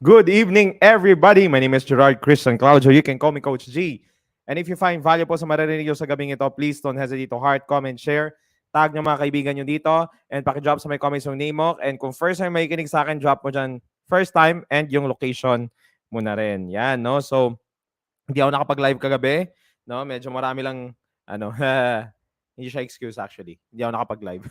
Good evening, everybody. My name is Gerard Christian Claudio. You can call me Coach G. And if you find value po sa maririnig nyo sa gabing ito, please don't hesitate to heart, comment, share. Tag nyo mga kaibigan nyo dito and pakidrop sa may comments yung name mo. And kung first time may kinig sa akin, drop mo dyan first time and yung location mo na rin. Yan, no? So, hindi ako nakapag-live kagabi. No? Medyo marami lang, ano, hindi siya excuse actually. Hindi ako nakapag-live.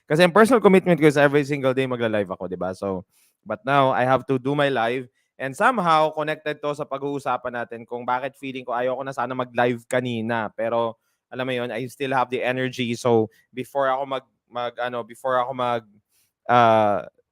Kasi yung personal commitment ko is every single day magla-live ako, di ba? So, but now, I have to do my live. And somehow, connected to sa pag-uusapan natin kung bakit feeling ko ayaw ko na sana mag-live kanina. Pero, alam mo yun, I still have the energy. So, before ako before ako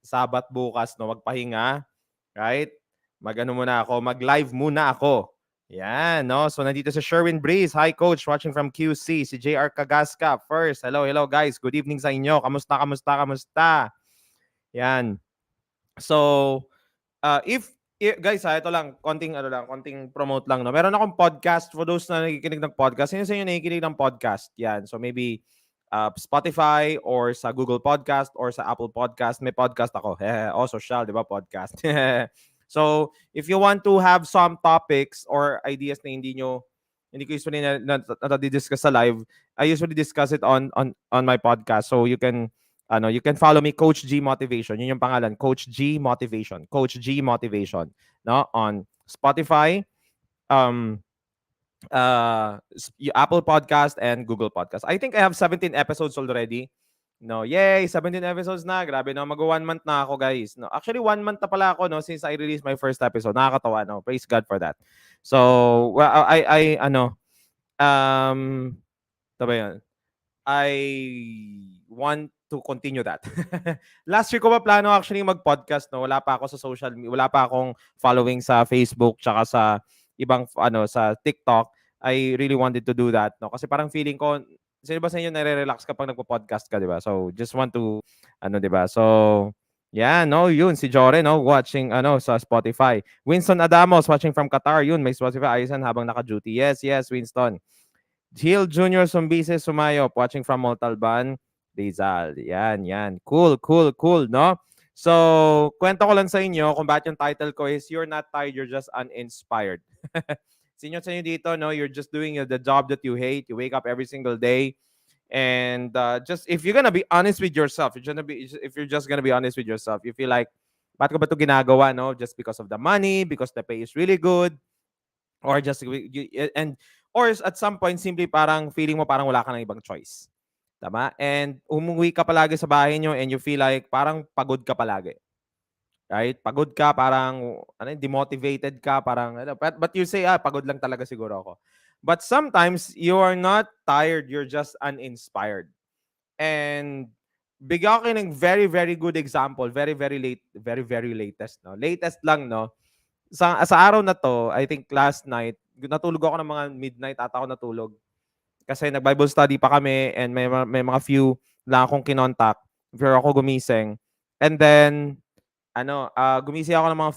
sabat bukas, no, magpahinga, right? Mag-ano muna ako, mag-live muna ako. Yan, no? So, nandito si Sherwin Breeze. Hi, Coach. Watching from QC. Si JR Kagaska. First, hello, guys. Good evening sa inyo. Kamusta? Yan. So, guys, ito lang, konting promote lang, no? Meron akong podcast for those na nakikinig ng podcast. Sino sa inyo nakikinig ng podcast? Yan. So, maybe Spotify or sa Google Podcast or sa Apple Podcast. May podcast ako. Social, di ba? Podcast. So, if you want to have some topics or ideas na hindi ko usually na-discuss sa live, I usually discuss it on my podcast. So, you can follow me, Coach G Motivation. Yun yung pangalan, Coach G Motivation. Coach G Motivation, no? On Spotify, Apple Podcast and Google Podcast. I think I have 17 episodes already. No, yay, 17 episodes na. Grabe, no? Mag 1 month na ako, guys. No, actually 1 month na pala ako, no, since I released my first episode. Nakakatawa, no? Praise God for that. So, well, um, ba yun? I want to continue that. Last year ko pa plano actually mag-podcast, no? Wala pa ako sa social media, wala pa akong following sa Facebook tsaka sa ibang sa TikTok. I really wanted to do that, no? Kasi parang feeling ko, sino ba sa inyo nare-relax kapag nagpo-podcast ka, di ba? So, just want to, di ba? So, yeah, no, yun, si Jore, no, watching, sa Spotify. Winston Adamos, watching from Qatar, yun, may Spotify, ayusan habang naka-duty. Yes, Winston. Jill Junior Sumbise Sumayop, watching from Montalban, Rizal. Yan. Cool, no? So, kwento ko lang sa inyo kung bakit yung title ko is You're Not Tired, You're Just Uninspired. Sa inyo dito, no? You're just doing the job that you hate. You wake up every single day. And just, if you're gonna be honest with yourself, if you're just gonna be honest with yourself, you feel like, bakit ko ba ito ginagawa, no? Just because of the money, because the pay is really good, or just, or at some point, simply parang feeling mo parang wala ka ng ibang choice. Tama? And umuwi ka palagi sa bahay nyo and you feel like parang pagod ka palagi. Right? Pagod ka, parang demotivated ka, parang but you say, pagod lang talaga siguro ako. But sometimes you are not tired, you're just uninspired. And bigyan ko ng very, very good example, very, very latest, no? Latest lang, no? Sa araw na to, I think last night, natulog ako ng mga midnight ata ako natulog. Kasi nag-Bible study pa kami and may mga few lang akong kinontak before ako gumising. And then, gumising ako ng mga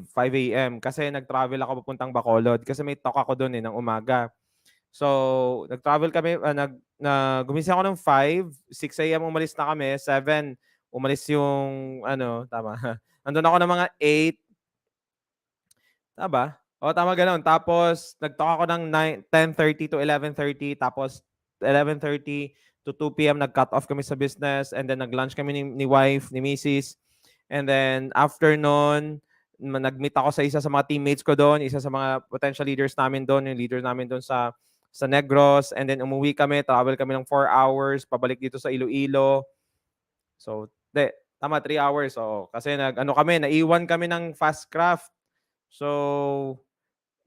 5 a.m. kasi nag-travel ako papuntang Bacolod kasi may talk ako doon ng umaga. So, nag-travel kami, gumising ako ng 5, 6 a.m. umalis na kami, 7 umalis yung, tama. Nandun ako ng mga 8, tama? O, tama ganoon. Tapos, nag-talk ako ng 10:30 to 11:30. Tapos, 11:30 to 2 p.m. nag-cut off kami sa business. And then, nag-lunch kami ni wife, ni Mrs. And then, after nun, nag-meet ako sa isa sa mga teammates ko doon, isa sa mga potential leaders namin doon, yung leader namin doon sa Negros. And then, umuwi kami, travel kami ng 4 hours, pabalik dito sa Iloilo. So, tama, 3 hours. So, kasi naiwan kami ng fast craft. So,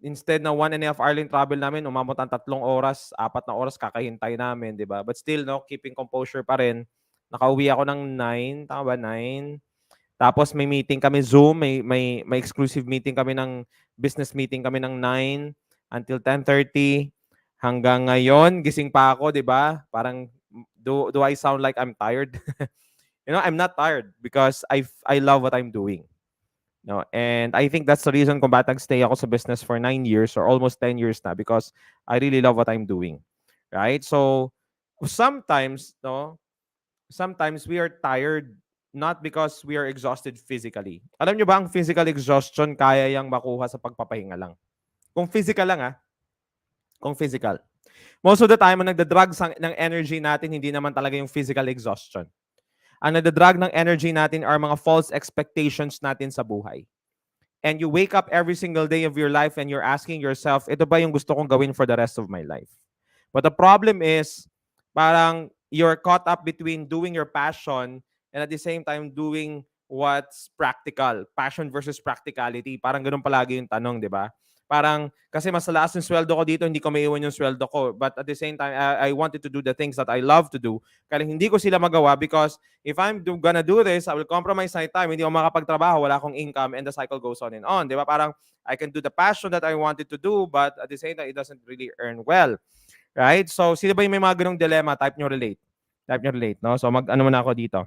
instead na 1.5 hour lang travel namin, umabot ang 3 oras, 4 na oras kakahintay namin, di ba? But still, no, keeping composure pa rin. Nakauwi ako ng 9, tama ba? 9. Tapos may meeting kami Zoom, may exclusive meeting kami ng business meeting kami ng 9 until 10:30. Hanggang ngayon, gising pa ako, di ba? Parang do I sound like I'm tired? I'm not tired because I love what I'm doing. No, and I think that's the reason kung bakit nag-stay ako sa business for 9 years or almost 10 years na because I really love what I'm doing. Right? So, sometimes we are tired not because we are exhausted physically. Alam nyo ba, ang physical exhaustion, kaya yang makuha sa pagpapahinga lang. Kung physical lang kung physical. Most of the time, ang nagda-drug ng energy natin, hindi naman talaga yung physical exhaustion. Ang nagda-drug ng energy natin are mga false expectations natin sa buhay. And you wake up every single day of your life and you're asking yourself, ito ba yung gusto kong gawin for the rest of my life? But the problem is, parang you're caught up between doing your passion and at the same time doing what's practical. Passion versus practicality. Parang ganun palagi yung tanong, di ba? Parang, kasi mas malakas yung sweldo ko dito, hindi ko maiwan yung sweldo ko. But at the same time, I wanted to do the things that I love to do. Kaya hindi ko sila magawa because if I'm gonna do this, I will compromise my time. Hindi ako makapagtrabaho, wala akong income, and the cycle goes on and on. Di ba? Parang, I can do the passion that I wanted to do, but at the same time, it doesn't really earn well. Right? So, sino ba yung may mga ganong dilemma? Type nyo relate. Type nyo relate, no? So, mag-ano muna ako dito.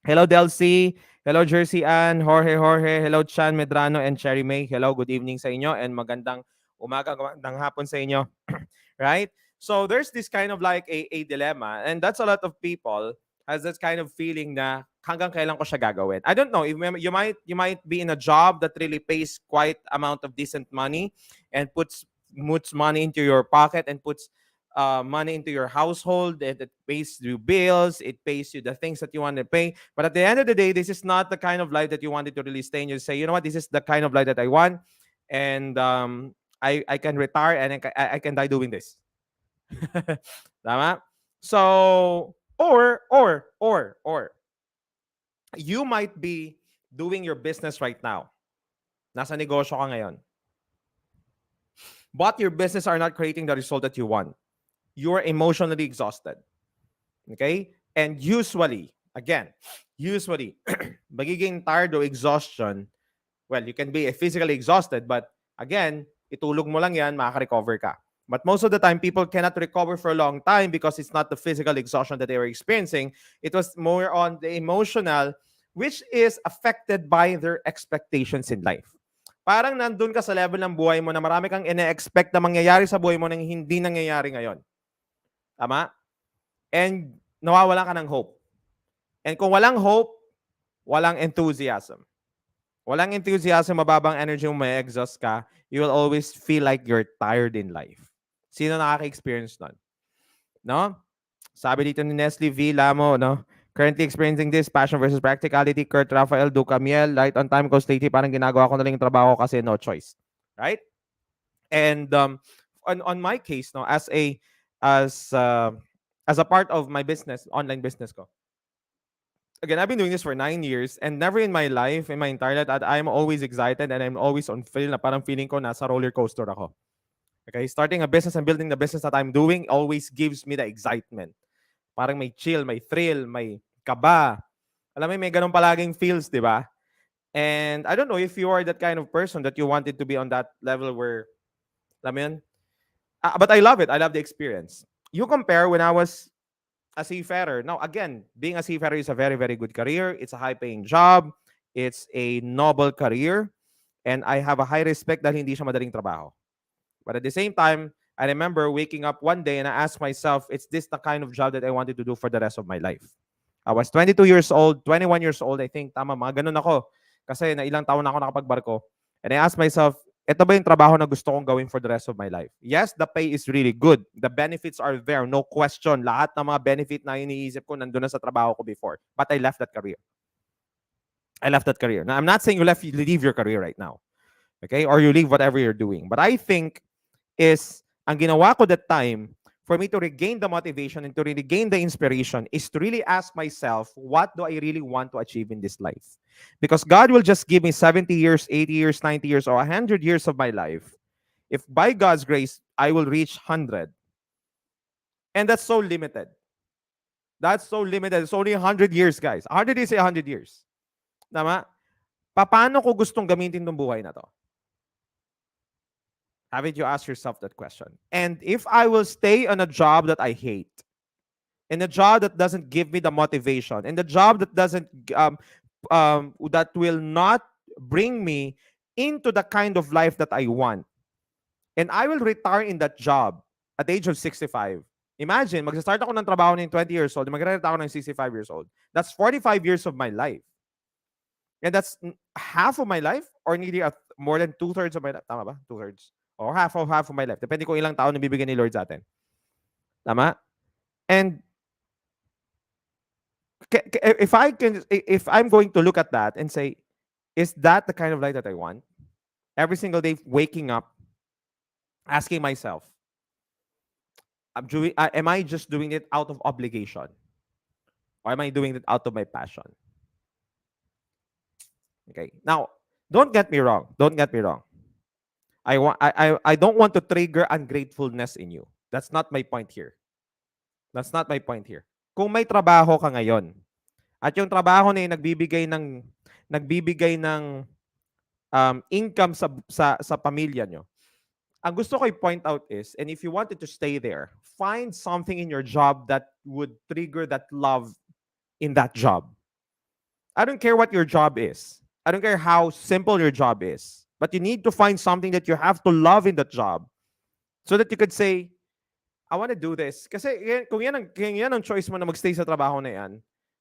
Hello, Delcy. Hello, Jersey Ann. Jorge. Hello, Chan Medrano and Cherry May. Hello, good evening sa inyo and magandang umaga, magandang hapon sa inyo. Right? So, there's this kind of like a dilemma, and that's a lot of people has this kind of feeling na hanggang kailan ko siya gagawin. I don't know. If you might be in a job that really pays quite amount of decent money and puts money into your pocket and puts money into your household. It pays you bills. It pays you the things that you want to pay. But at the end of the day, this is not the kind of life that you wanted to really stay in. You say, you know what, this is the kind of life that I want. And I can retire and I can die doing this. Tama? So, or, you might be doing your business right now. Nasa negosyo ka ngayon. But your business are not creating the result that you want. You're emotionally exhausted. Okay? And usually, magiging tired o exhaustion, well, you can be physically exhausted, but again, itulog mo lang yan, makaka-recover ka. But most of the time, people cannot recover for a long time because it's not the physical exhaustion that they were experiencing. It was more on the emotional, which is affected by their expectations in life. Parang nandun ka sa level ng buhay mo na marami kang ine-expect na mangyayari sa buhay mo nang hindi nangyayari ngayon. Tama? And nawawala ka ng hope. And kung walang hope, walang enthusiasm. Walang enthusiasm, mababang energy mo, may exhaust ka, you will always feel like you're tired in life. Sino nakaka-experience nun? No? Sabi dito ni Nestle V. Lamo, no? Currently experiencing this, passion versus practicality. Kurt Rafael Ducamiel, right on time, Coach lately, parang ginagawa ko na lang yung trabaho kasi no choice. Right? And on my case, no, as a part of my business, online business ko. Again, I've been doing this for 9 years and never in my life, in my entire life, I'm always excited and I'm always on feel na parang feeling ko nasa roller coaster ako. Okay, starting a business and building the business that I'm doing always gives me the excitement. Parang may chill, may thrill, may kaba. Alam mo, may ganun palaging feels, di ba? And I don't know if you are that kind of person that you wanted to be on that level where, alam mo yun? But I love it. I love the experience. You compare when I was a seafarer. Now, again, being a seafarer is a very, very good career. It's a high-paying job. It's a noble career. And I have a high respect dahil hindi siya madaling trabaho. But at the same time, I remember waking up one day and I asked myself, is this the kind of job that I wanted to do for the rest of my life? I was 22 years old, 21 years old, I think. Tama, mga ganun ako. Kasi na ilang taon na ako nakapagbarko. And I asked myself, ito ba yung trabaho na gusto kong gawin for the rest of my life? Yes, the pay is really good. The benefits are there, no question. Lahat ng mga benefit na iniisip ko nandun na sa trabaho ko before. But I left that career. Now, I'm not saying you leave your career right now. Okay? Or you leave whatever you're doing. But I think ang ginawa ko that time, for me to regain the motivation and to regain the inspiration is to really ask myself, what do I really want to achieve in this life? Because God will just give me 70 years, 80 years, 90 years, or 100 years of my life. If by God's grace, I will reach 100. And that's so limited. That's so limited. It's only 100 years, guys. 100 is 100 years. Tama? Paano ko gustong gamitin tong buhay na to? Haven't you asked yourself that question? And if I will stay on a job that I hate, in a job that doesn't give me the motivation, in the job that doesn't that will not bring me into the kind of life that I want, and I will retire in that job at the age of 65, Imagine, mag-start ako ng trabaho ng 20 years old, mag-retire ako ng 65 years old. That's 45 years of my life. And that's half of my life or nearly more than 2/3 of my life. Tama ba? 2/3. Or half of my life. Depende kung ilang taon na bibigyan ni Lord sa atin. Tama? And if I'm going to look at that and say, is that the kind of life that I want? Every single day waking up, asking myself, am I just doing it out of obligation? Or am I doing it out of my passion? Okay. Now, don't get me wrong. Don't get me wrong. I don't want to trigger ungratefulness in you. That's not my point here. That's not my point here. Kung may trabaho ka ngayon at yung trabaho na yung nagbibigay ng income sa pamilya nyo, ang gusto ko i-point out is, and if you wanted to stay there, find something in your job that would trigger that love in that job. I don't care what your job is. I don't care how simple your job is. But you need to find something that you have to love in that job so that you could say, I want to do this. Kasi kung yan ang choice mo na magstay sa trabaho na yan,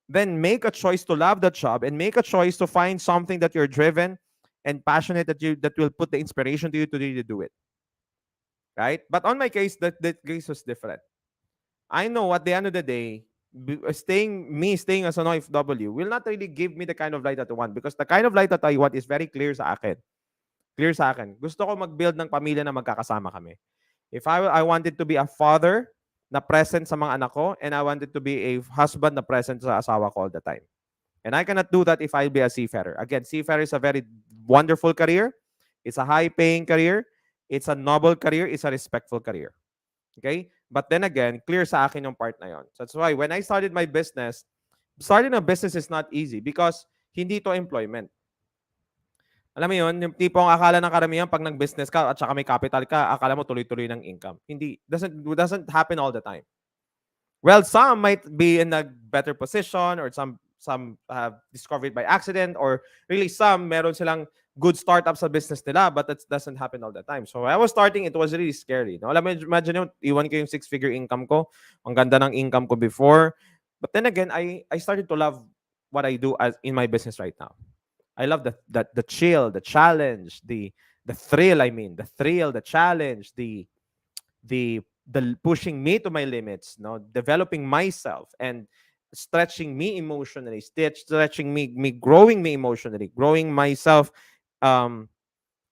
then make a choice to love that job and make a choice to find something that you're driven and passionate that will put the inspiration to you to really do it. Right? But on my case, that case was different. I know at the end of the day, staying as an OFW will not really give me the kind of life that I want because the kind of life that I want is very clear sa akin. Clear sa akin. Gusto ko mag-build ng pamilya na magkakasama kami. If I wanted to be a father na present sa mga anak ko and I wanted to be a husband na present sa asawa ko all the time. And I cannot do that if I'll be a seafarer. Again, seafarer is a very wonderful career. It's a high-paying career. It's a noble career. It's a respectful career. Okay? But then again, clear sa akin yung part na yon. So that's why when I started my business, starting a business is not easy because hindi to employment. Alam mo yun, yung tipong akala ng karamihan pag nag-business ka at saka may capital ka, akala mo tuloy-tuloy ng income. Hindi. Doesn't happen all the time. Well, some might be in a better position or some have discovered by accident or really some meron silang good startup sa business nila but that doesn't happen all the time. So when I was starting, it was really scary. No? Alam mo, imagine yun, iwan ko yung 6-figure income ko. Ang ganda ng income ko before. But then again, I started to love what I do as in my business right now. I love the chill, the challenge, the thrill. I mean, the thrill, the challenge, the pushing me to my limits, no, developing myself and stretching me emotionally, stretching me growing me emotionally, growing myself. I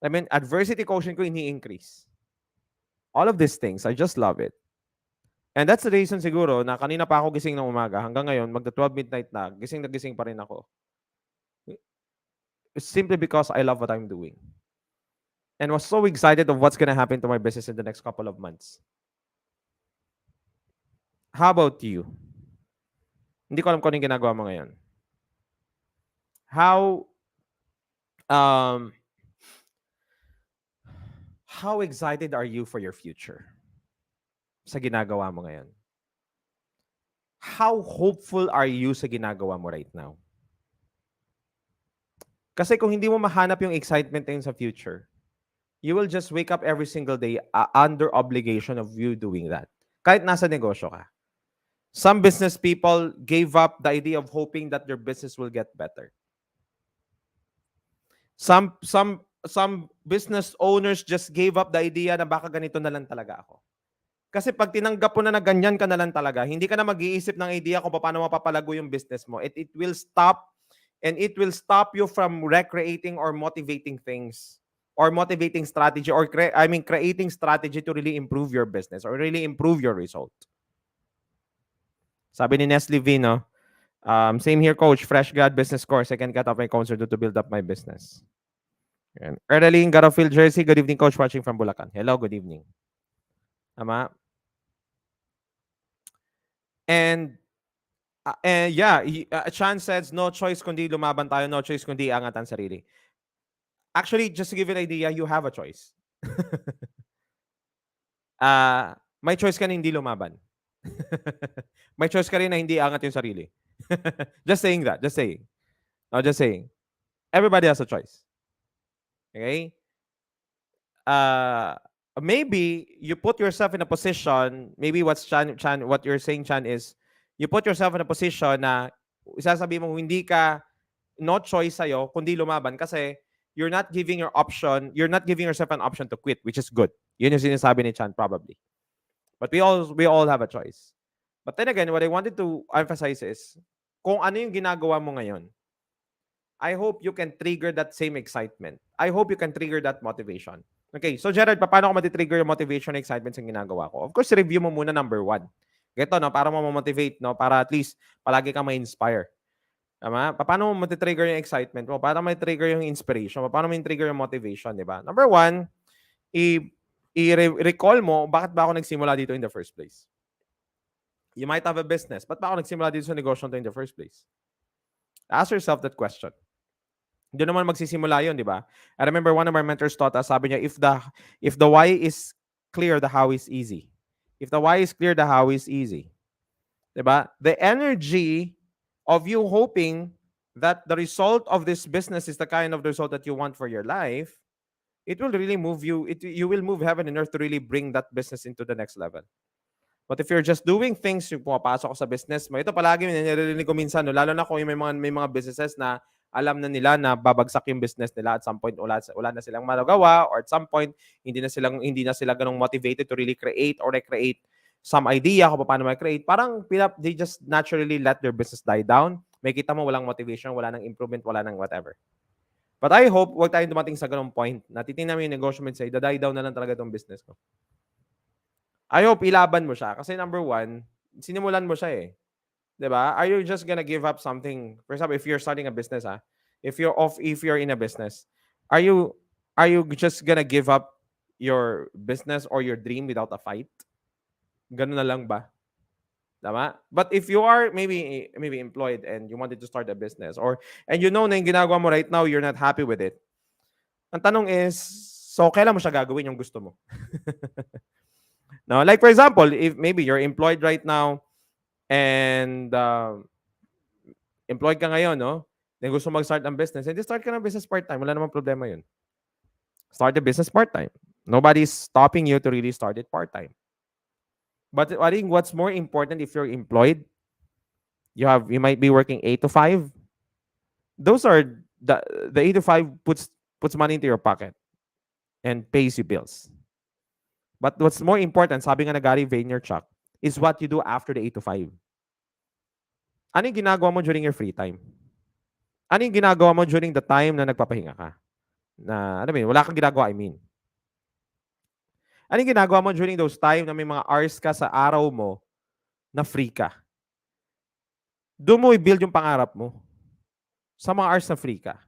mean, adversity quotient ko ini-increase. All of these things, I just love it. And that's the reason siguro na kanina pa ako gising ng umaga hanggang ngayon, magda-12 midnight na gising pa rin ako. It's simply because I love what I'm doing. And was so excited of what's gonna happen to my business in the next couple of months. How about you? Hindi ko alam kung anong ginagawa mo ngayon. How excited are you for your future? Sa ginagawa mo ngayon? How hopeful are you sa ginagawa mo right now? Kasi kung hindi mo mahanap yung excitement na yun sa future, you will just wake up every single day under obligation of you doing that. Kahit nasa negosyo ka. Some business people gave up the idea of hoping that their business will get better. Some business owners just gave up the idea na baka ganito na lang talaga ako. Kasi pag tinanggap mo na ganyan ka na lang talaga, hindi ka na mag-iisip ng idea kung paano mapapalago yung business mo. It will stop and it will stop you from recreating or motivating things or motivating strategy or creating strategy to really improve your business or really improve your result. Sabi ni Nestle V, no? Same here, coach. Fresh grad business course. I can cut off my concert to build up my business. And Erdeline Garfield Jersey. Good evening, coach. Watching from Bulacan. Hello, good evening. Tama? And yeah, Chan says, no choice kundi lumaban tayo, no choice kundi angat ang sarili. Actually, just to give you an idea, you have a choice. May choice ka na hindi lumaban. May choice ka rin na hindi angat yung sarili. Just saying that. Just saying. No, just saying. Everybody has a choice. Okay? maybe you put yourself in a position, maybe what you're saying, Chan, is you put yourself in a position na isasabi mo hindi ka, no choice sa'yo kundi lumaban kasi you're not giving yourself an option to quit, which is good. Yun yung sinasabi ni Chan probably. But we all have a choice. But then again, what I wanted to emphasize is, kung ano yung ginagawa mo ngayon, I hope you can trigger that same excitement. I hope you can trigger that motivation. Okay, so Gerard, paano ko matitrigger yung motivation and excitement sa ginagawa ko? Of course, review mo muna number 1. Ganito, no? Para mo motivate, no? Para at least palagi kang ma-inspire. Tama? Paano mo matitrigger yung excitement mo? Para ma-trigger yung inspiration mo? Paano mo trigger yung motivation, di ba? Number 1, i-recall mo, bakit ba ako nagsimula dito in the first place? You might have a business. Ba't ba ako nagsimula dito sa negosyo in the first place? Ask yourself that question. Doon naman magsisimula yun, di ba? I remember one of our mentors taught us, sabi niya, if the why is clear, the how is easy. If the why is clear, the how is easy. Di ba? The energy of you hoping that the result of this business is the kind of result that you want for your life, it will really move you, you will move heaven and earth to really bring that business into the next level. But if you're just doing things, yung pumapasok ko sa business mo, ito palagi narinig ko minsan, no? Lalo na kung may mga businesses na alam na nila na babagsak yung business nila at some point, wala na silang magagawa, or at some point hindi na sila ganong motivated to really create or recreate some idea kung paano ma-create. Parang they just naturally let their business die down. May kita mo walang motivation, wala nang improvement, wala nang whatever. But I hope wag tayong dumating sa ganong point na titingnan mo yung negosyo mo and say, die down na lang talaga itong business ko. I hope ilaban mo siya. Kasi number 1, sinimulan mo siya eh. Diba? Are you just gonna give up something? For example, if you're starting a business, if you're in a business, are you just gonna give up your business or your dream without a fight? Ganun na lang ba? Tama? But if you are maybe employed and you wanted to start a business, and you know na yung ginagawa mo right now, you're not happy with it. Ang tanong is, so kailan mo siya gagawin yung gusto mo? No, like for example, if maybe you're employed right now and employed ka ngayon, no? Then gusto mag-start ng business, and start ka ng business part-time. Wala namang problema yun. Start the business part-time. Nobody's stopping you to really start it part-time. But I think what's more important, if you're employed, you might be working 8 to 5. Those are the 8 to 5 puts money into your pocket and pays you bills. But what's more important, sabi nga na Gary Vaynerchuk, is what you do after the 8 to 5. Ano yung ginagawa mo during your free time? Ano yung ginagawa mo during the time na nagpapahinga ka? Na, wala kang ginagawa, I mean. Ano yung ginagawa mo during those time na may mga hours ka sa araw mo na free ka? Doon mo i-build yung pangarap mo. Sa mga hours na free ka.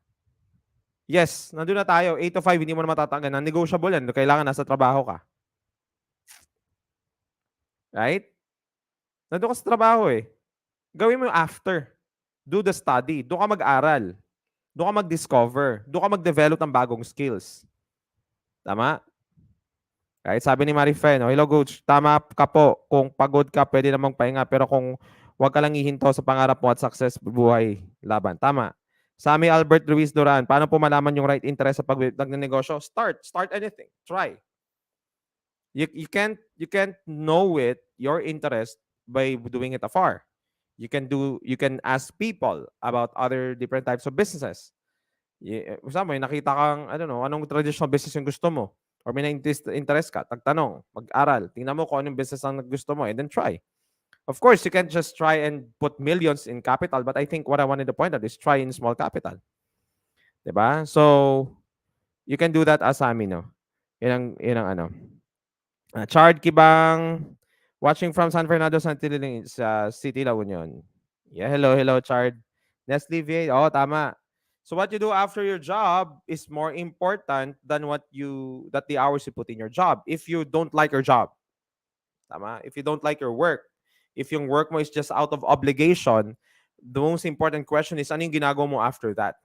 Yes, nandun na tayo. 8 to 5, hindi mo na matatanggan. Non-negotiable yan. Kailangan nasa trabaho ka. Right? Nandun ka sa trabaho eh. Gawin mo yung after. Do the study. Doon ka mag-aral. Doon ka mag-discover. Doon ka mag-develop ng bagong skills. Tama? Right? Sabi ni Marife, no? Hello coach, tama ka po. Kung pagod ka, pwede namang pahinga. Pero kung wag ka lang hihinto sa pangarap mo at success, buhay, laban. Tama. Sami Albert Ruiz Duran, paano po malaman yung right interest sa pagnegosyo? Start anything. Try. You can't know it, your interest, by doing it afar. You can ask people about other different types of businesses. May nakita kang, I don't know, anong traditional business yung gusto mo? Or may na-interest ka, tagtanong, mag-aral, tingnan mo kung anong business ang gusto mo, and then try. Of course, you can't just try and put millions in capital, but I think what I wanted to point out is try in small capital. Diba? So, you can do that as amin, no? Yun ang ano. Chard Kibang, watching from San Fernando, sa City, La Union. Yeah, hello, Chard. Nestle VA, tama. So what you do after your job is more important than the hours you put in your job. If you don't like your job, tama? If you don't like your work, if yung work mo is just out of obligation, the most important question is, ano yung ginagawa mo after that?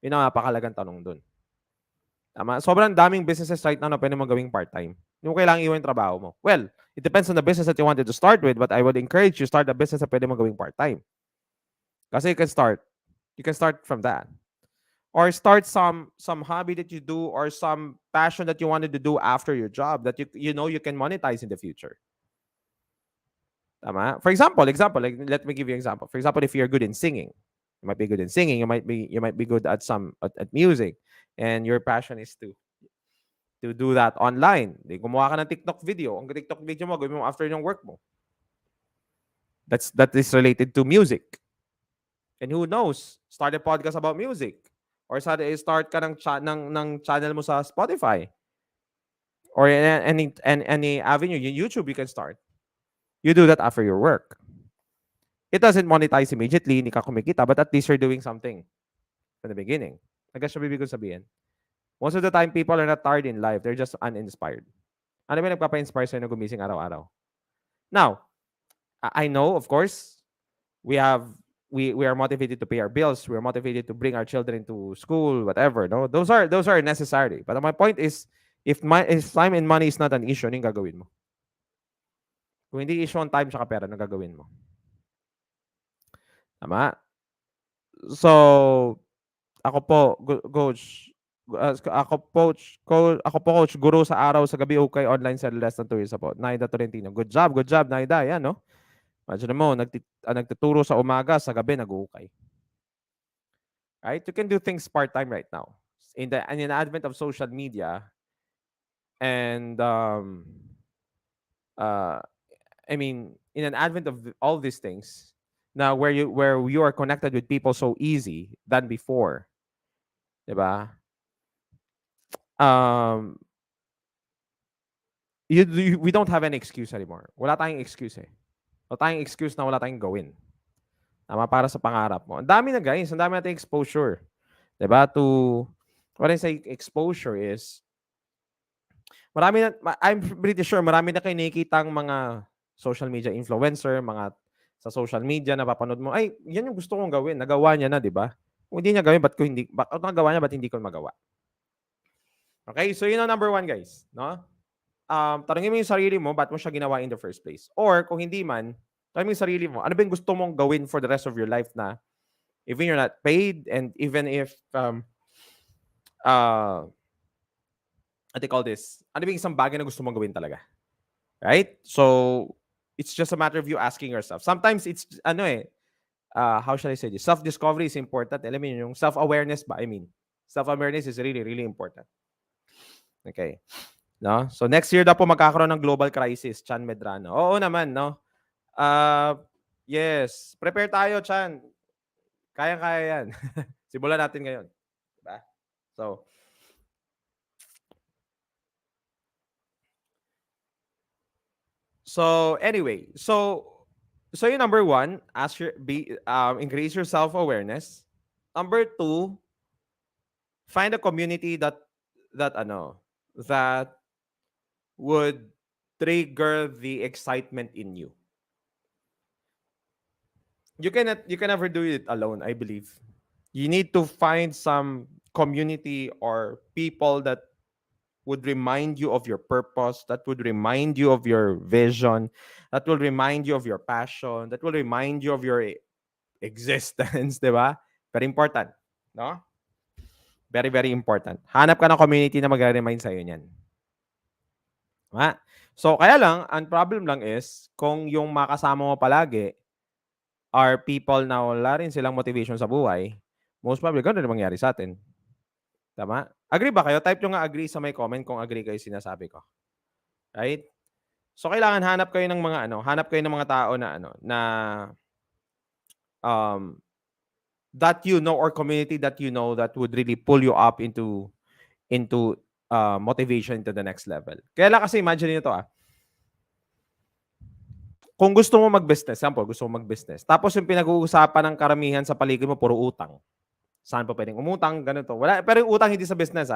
Yun ang napakalagang tanong dun. Tama? Sobrang daming businesses right now na pwede mo gawing part-time. Yung kailangan iwan yung trabaho mo. Well, it depends on the business that you wanted to start with, but I would encourage you to start a business na pwede mo gawing part-time. Kasi you can start from that. or start some hobby that you do, or some passion that you wanted to do after your job that you can monetize in the future. Tama? For example, like, let me give you an example. For example, if you're good in singing, you might be good in singing, you might be good at at music, and your passion is to do that online. Di gumawa ka ng TikTok video. Ang TikTok video mo, gawin mo after yung work mo. That is related to music. And who knows, start a podcast about music. Or start ka ng channel mo sa Spotify. Or any avenue, YouTube you can start. You do that after your work. It doesn't monetize immediately, hindi ka kumikita, but at least you're doing something from the beginning. Nagkasya bibig ko sabihin. Most of the time, people are not tired in life. They're just uninspired. Ano ba nagpapa-inspire sa'yo na gumising araw-araw? Now, I know, of course, we are motivated to pay our bills. We are motivated to bring our children to school, whatever. No, those are necessary. But my point is, if time and money is not an issue, ano yung gagawin mo? Kung hindi issue ang time tsaka pera, ano gagawin mo? Tama? So, ako po, coach, coach, guro sa araw, sa gabi, okay, online sa less than 2 years po. Naida Tolentino. Good job, Naida. Yan, no? Imagine mo, nagtuturo sa umaga, sa gabi, nag-ukay. Right? You can do things part-time right now. In the advent of social media, and in an advent of all these things, now where you are connected with people so easy than before, diba? We don't have any excuse anymore. Wala tayong excuse eh. Wala tayong excuse na wala tayong gawin. Tama, para sa pangarap mo. Ang dami na guys, ang dami nating exposure. Diba? What I say exposure is, I'm pretty sure marami na kayo nakikitang mga social media influencer, mga sa social media na papanood mo, ay, yan yung gusto kong gawin. Nagawa niya na, di ba? Kung hindi niya gawin, ba't nagawa niya, ba't hindi ko magawa? Okay, so yun ang number 1, guys. No? Tanungin mo yung sarili mo, ba't mo siya ginawa in the first place? Or kung hindi man, tanungin mo yung sarili mo, ano ba yung gusto mong gawin for the rest of your life na even you're not paid, and even if what they call this, ano ba yung isang bagay na gusto mong gawin talaga? Right? So, it's just a matter of you asking yourself. Sometimes it's, how shall I say this? Self-discovery is important. Alam mo yung self-awareness ba? Self-awareness is really, really important. Okay. No? So, next year daw po magkakaroon ng global crisis, Chan Medrano. Oo naman, no? Yes. Prepare tayo, Chan. Kaya-kaya yan. Simulan natin ngayon. Diba? So anyway, so yung number 1, increase your self-awareness. Number 2, find a community that would trigger the excitement in you. You can never do it alone, I believe. You need to find some community or people that would remind you of your purpose, that would remind you of your vision, that will remind you of your passion, that will remind you of your existence, di ba? Very important, no? Very, very important. Hanap ka ng community na mag-remind sa'yo niyan. Diba? So, kaya lang, ang problem lang is, kung yung makasama mo palagi are people na wala rin silang motivation sa buhay, most probably, gano'n na mangyari sa atin. Tama? Agree ba kayo? Type nyo nga agree sa may comment kung agree kayo sinasabi ko. Right? So, kailangan hanap kayo ng mga tao na that you know, or community that you know, that would really pull you up into motivation to the next level. Kaya lang kasi imagine nyo to kung gusto mo mag-business, tapos yung pinag-uusapan ng karamihan sa paligid mo, puro utang. Saan pa pwedeng umutang, ganito. Wala, pero yung utang hindi sa business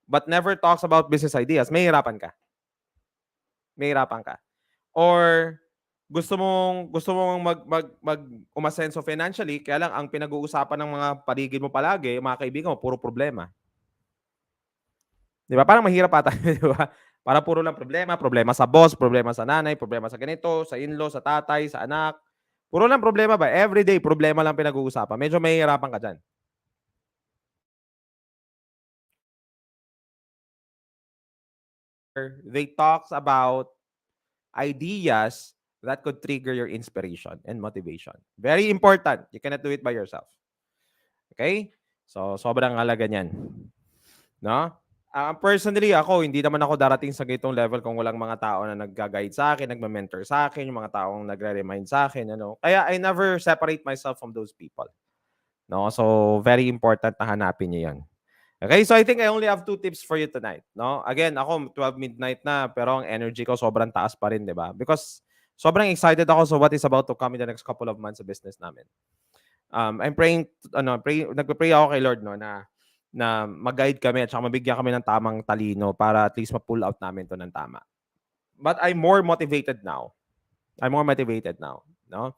but never talks about business ideas, may hirapan ka. Or gusto mong umasenso financially, kaya lang ang pinag-uusapan ng mga paligid mo palagi, mga kaibigan mo, puro problema. Di ba? Parang mahirap ata, di ba? Para puro lang problema sa boss, problema sa nanay, problema sa ganito, sa in-law, sa tatay, sa anak. Puro lang problema ba? Everyday, problema lang pinag-uusapan. Medyo mahihirapan ka dyan. they talks about ideas that could trigger your inspiration and motivation. Very important. You cannot do it by yourself. Okay? So, sobrang halaga niyan. No? Personally, ako, hindi naman ako darating sa ganitong level kung walang mga tao na nagga-guide sa akin, nagma-mentor sa akin, yung mga taong nagre-remind sa akin. Ano? Kaya I never separate myself from those people. No? So, very important na hanapin niyo yan. Okay, so I think I only have 2 tips for you tonight. No? Again, ako 12 midnight na, pero ang energy ko sobrang taas pa rin, di ba? Because sobrang excited ako sa what is about to come in the next couple of months sa business namin. I'm praying, nagpe-pray ako kay Lord, no, na mag-guide kami at saka mabigyan kami ng tamang talino para at least ma-pull out namin to ng tama. But I'm more motivated now. No?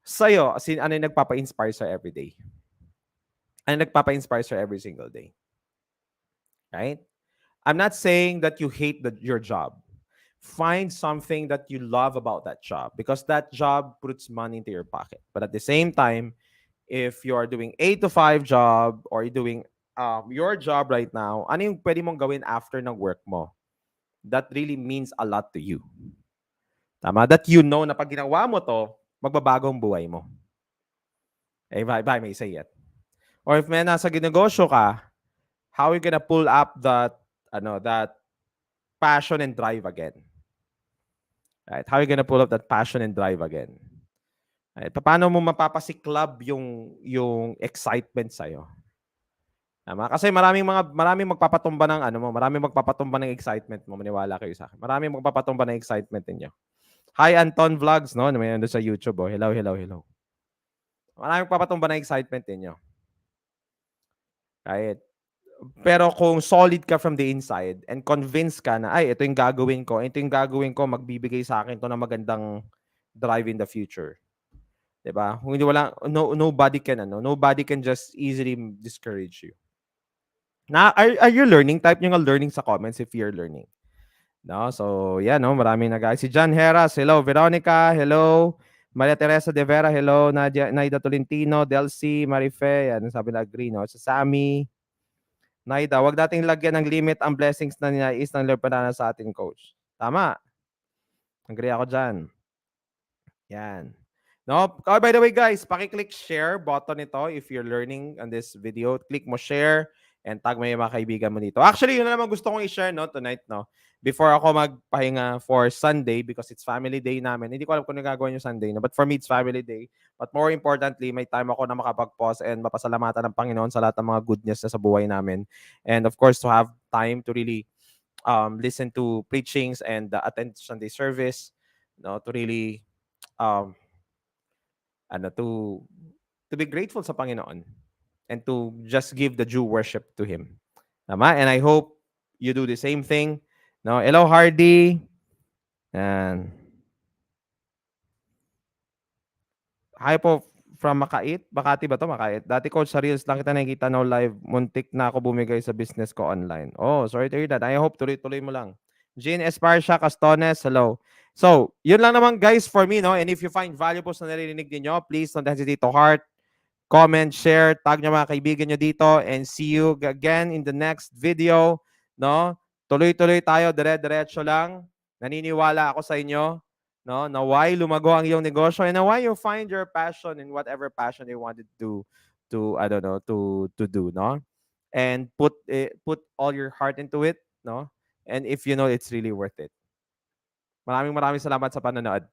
Sa'yo, ano yung nagpapa-inspire sa everyday? Ano nagpapa-inspire sa every single day? Right? I'm not saying that you hate your job. Find something that you love about that job because that job puts money into your pocket. But at the same time, if you are doing 8 to 5 job or you're doing your job right now, ano yung pwede mong gawin after ng work mo? That really means a lot to you. Tama? That you know na pag ginawa mo to, magbabago ang buhay mo. Eh, bye, may say it. Or if may nasa ginegosyo ka, how are you gonna pull up that passion and drive again? Right? How are you gonna pull up that passion and drive again? Right? Paano mo mapapasiklab yung excitement sa'yo? Tama? Kasi maraming magpapatumba ng maraming magpapatumba ng excitement mo. Maniwala kayo sa akin. Maraming magpapatumba ng excitement ninyo. Hi, Anton Vlogs, no? May nandun sa YouTube, oh. Hello. Maraming magpapatumba ng excitement ninyo. Right? Pero kung solid ka from the inside and convinced ka na, ay, ito yung gagawin ko, magbibigay sa akin to na magandang drive in the future. Diba? Hindi nobody can just easily discourage you. Na, are you learning? Type nyo nga learning sa comments if you're learning. No? So, yeah, no? Maraming guys. Si John Heras, hello. Veronica, hello. Maria Teresa De Vera, hello. Naida Tolentino, Delcy, Marife, yan, sabi na agree, no? Sa Sammy, Naida, wag nating lagyan ng limit ang blessings na nais ng Lord Panana sa ating coach. Tama. Agree ako dyan. Yan. No? Oh, by the way, guys, paki-click share button ito if you're learning on this video. Click mo share and tag mo yung mga kaibigan mo dito. Actually, yun na naman gusto kong i-share, no, tonight, no? Before ako magpahinga for Sunday because it's family day namin. Hindi ko alam kung nagagawin yung Sunday, no? But for me, it's family day. But more importantly, may time ako na makapag-pause and mapasalamatan ng Panginoon sa lahat ng mga goodness na sa buhay namin. And of course, to have time to really listen to preachings and attend Sunday service, no, to really to be grateful sa Panginoon and to just give the due worship to Him. Tama? And I hope you do the same thing. No? Hello, Hardy. And hi po from Makati ba to? Makait. Dati coach sa Reels lang kita nakikita no live. Muntik na ako bumigay sa business ko online. Oh, sorry to hear that. I hope tuloy-tuloy mo lang. Jean Esparsha Castones, hello. So, yun lang naman guys for me, no? And if you find valuable sa narinig niyo, please don't hesitate to heart, comment, share, tag nyo mga kaibigan nyo dito, and see you again in the next video, no? Tuloy-tuloy tayo, dire-diretso lang. Naniniwala ako sa inyo, no? Na why lumago ang iyong negosyo and na why you find your passion in whatever passion you wanted to do, no? And put all your heart into it, no? And if you know it's really worth it. Maraming salamat sa panonood.